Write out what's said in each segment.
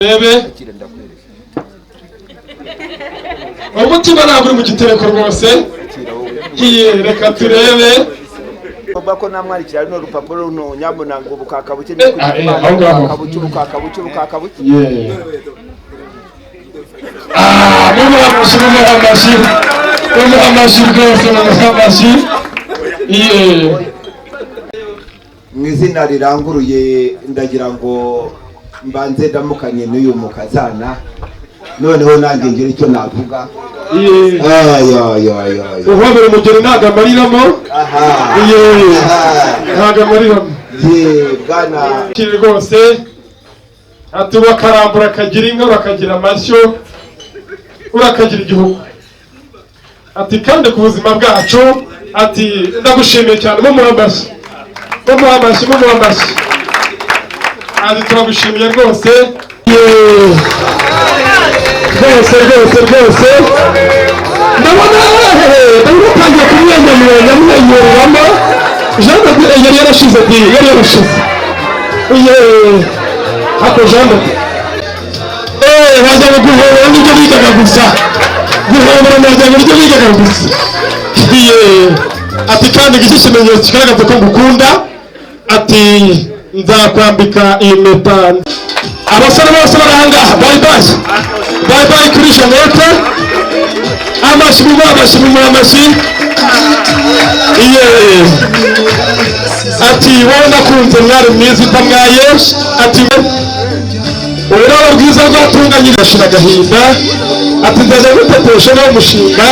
Bebe umutima ntabwo uri mu gitereko rwose. Reka turebe bako namwarikira no rupapuro runo nyabona ngo bukakabuke bukakabuke mu izina riranguruye ndagira ngo mbanze ndamukanye n'uyu mukazana noneho nanjye ngira icyo navuga. uhobera umugeni ntabwo amariramo. Ntabwo amariramo bwana kiri rwose. Ati bakarambura akagira inka bakagira amashyo urakagira igihugu. Ati kandi ku buzima bwacu ati ndagushimiye cyane mumuha amashyi. Ati turagushimiye rwose. Rwose ndabona utangiye kumwenyuramo. Jean de yari yarashize hako Jean de hajya guhobera n'ibyo bigaga gusa. Guhobera n'ibyo bigaga gusa. Ati kandi iki kimenyetso kigaragaza ko ngukunda. Ati nzakwambika iyi mpeta. Abasore bose barahangaha. Bye kuri Jeannette. Amashyi. Ati wowe nakunze mwari mwiza utamwaye. Ati ururabo rwiza rwatunganyije ashira agahinda. Ati nzajya gutetesha nawe umushinga.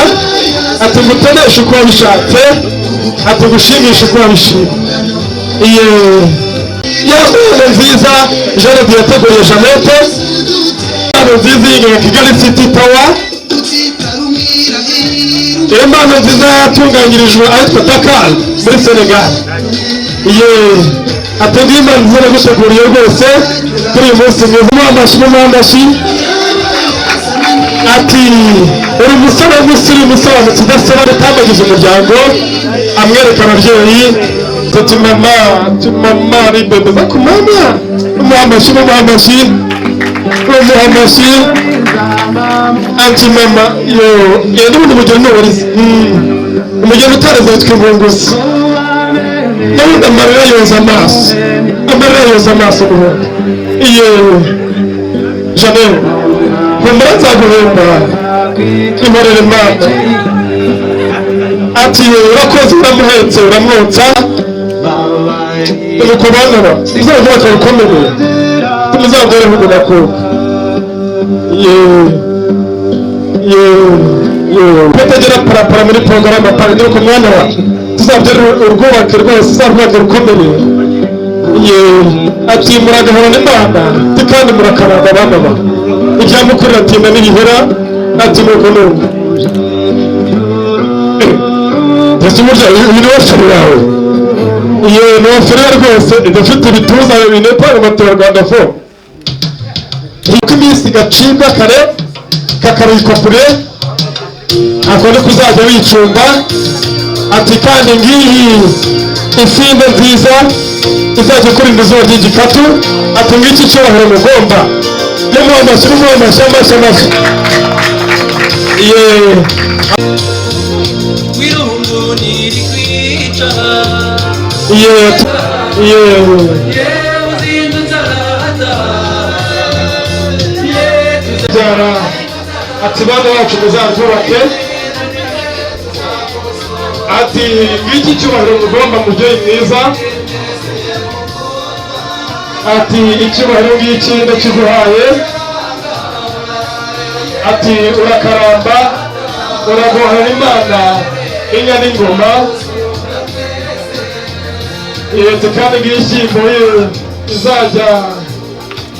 Ati ngutoneshe uko wabishatse. Ati gushimisha uko wabishimye. Yambaye nziza Jeannette yateguye Jeannette. Nziza yiga Kigali City Tower. Impano nziza yatunganyirijwe ahitwa Dakar muri Senegal. Ateguye impano nziza guteguriye rwose kuri uyu munsi mwiza. Amashyi. Ati uri umusore w'umusobanutsi udasaba utambagiza umuryango. Amwereka ababyeyi tuti mama ari bebe za kumama. Umuha amashyi. Anti mama n'ubundi umugeni n'uburiza. Umugeni utareze witwa imbunguzi. N'ubundi amarira yoza amaso ubundi. Jeannette humura nzaguhemba imporere Imana. Ati urakoze uramuhetse uramwotsa. Nuko banaba uzavuga akarukomeye tumuzabwire hugu nakubwa. Kutagira parapara muri porogaramu apanga ku mwana wa tuzabyara urwubake rwose uzarwubake rukomeye. Ati muragahora n'Imana kandi murakaranga bamama ibyamukorera atinda n'ibihera. Ati nuko ndetse umurya uyu ni wafere yawe. Ni wafere rwose idafite ibituza binepa amatora Rwanda fo. Uko iminsi gacibwa kare kakarikwa kure akone kuzajya wicumba. Ati kandi ngiyi isinde nziza izajya kurinda izuba ry'igikatu. Ati ngiki cyubahiro mugomba n'umuha amashyi. Ati bana bacu muzazubake. Ati ngiki cyubahiro mugomba mubyeyi mwiza. Ati icyubahiro ngiki ndakiguhaye. Ati urakaramba uragohera Imana inka n'ingoma. Ati kandi ng'ishyimbo izajya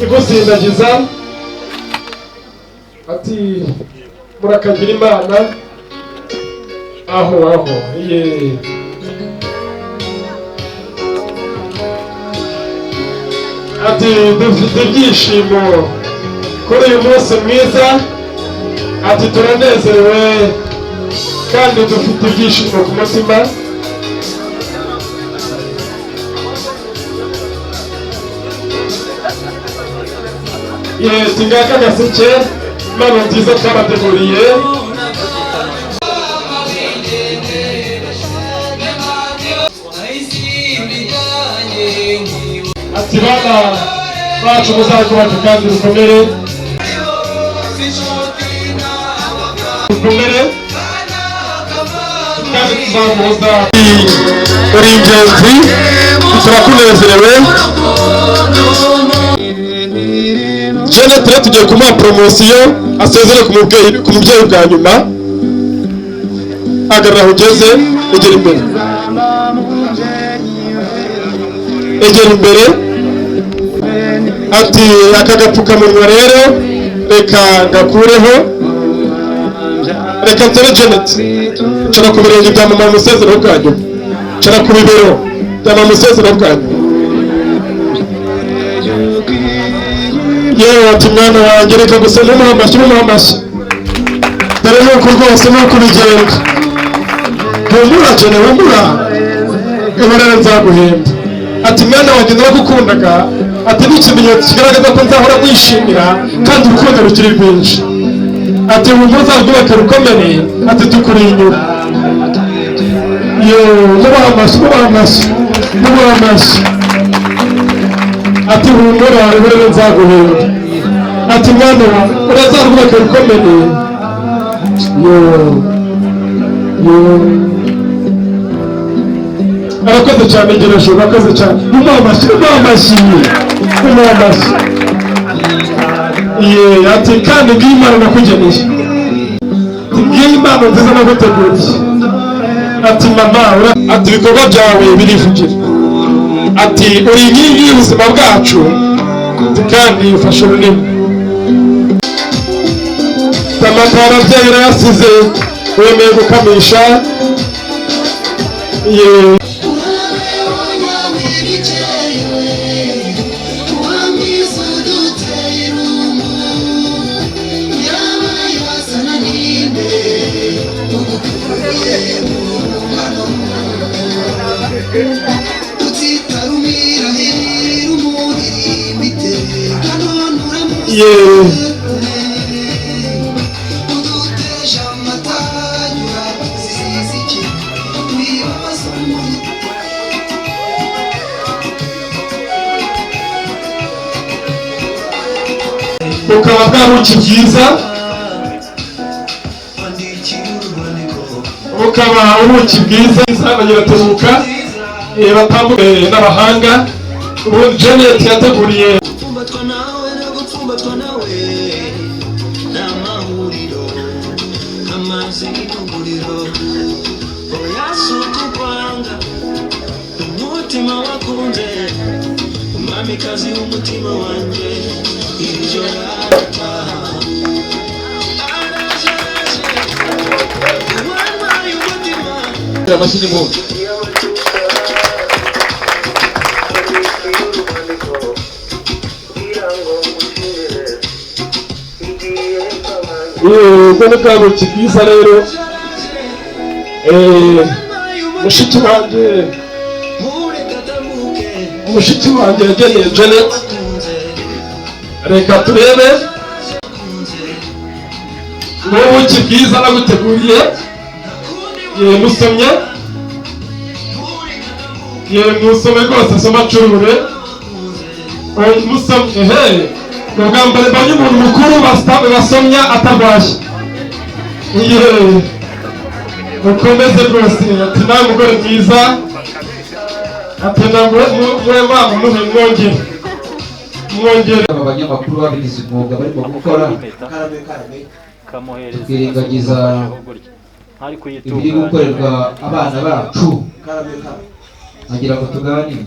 igusindagiza. Ati murakagira Imana aho. Ati dufite ibyishimo kuri uyu munsi mwiza. Ati turanezerewe kandi dufite ibyishimo ku mutima. tingaka gaseke impano nziza twabateguriye. Ati bana bacu muzakubaka kandi rukomere kandi tuzamuhoza uri ingenzi turakunezerewe. Janet rero tugiye kumuha promosiyo asezere ku mubyeyi bwa nyuma. Agarara aho ugeze, egera imbere, egera imbere. Ati aka gapfukamunwa rero reka gakureho, reka nsore Janet cara ku birenge bya mama musezero bwa nyuma, cara ku bibero bya mama musezero bwa nyuma. Yewe ati mwana wanjye reka gusa n'umuha amashyi, dore nuko rwose nuko bigenda. Humura cyane, humura, ihorere nzaguhemba. Ati mwana wanjye ndagukundaga, ati n'ikimenyetso kigaragaza ko nzahora mwishimira kandi urukundo rukiri rwinshi. Ati wumva uzarwubaka rukomere, ati tukuri inyuma. Mubaha amashyi. Ati humura, ihorere nzaguhemba. Ati mwana urazarwubaka rukomere. Arakoze cyane Geresho, arakoze cyane. Mubaha amashyi. Ati kandi bw'Imana nakugeneye, bw'Imana nziza naguteguriye. Ati mama, ati ibikorwa byawe birivugira. Ati uri inkingi y'ubuzima bwacu kandi ufashe runini. Amata ababyeyi yarasize, wemeye gukamisha. Bukaba bwaruki bwiza, bukaba ubuki bwiza banyiratebuka batambuke n'abahanga. Ubundi Janet yateguriye kazi umutima wanjye iryo rata amashyi n'impundu. Ubwo ni bwa buki bwiza rero. Mushiki wanjye yageneye Janet. Reka turebe ubuki bwiza naguteguriye. Musomye, musome rwose, soma curure. Musomye, ubwa mbere mbonye umuntu mukuru basomya atarwaye. Mukomeze rwose. Ati nawe mugore mwiza, ati nawe mwongere. Abanyamakuru babigize umwuga barimo gukora, tukirengagiza ibiri gukorerwa abana bacu, nkagira ngo tuganire.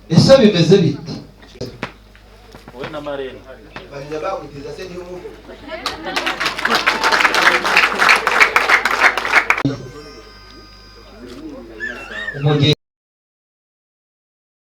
Ese bimeze bite? wowe na Marene umugeni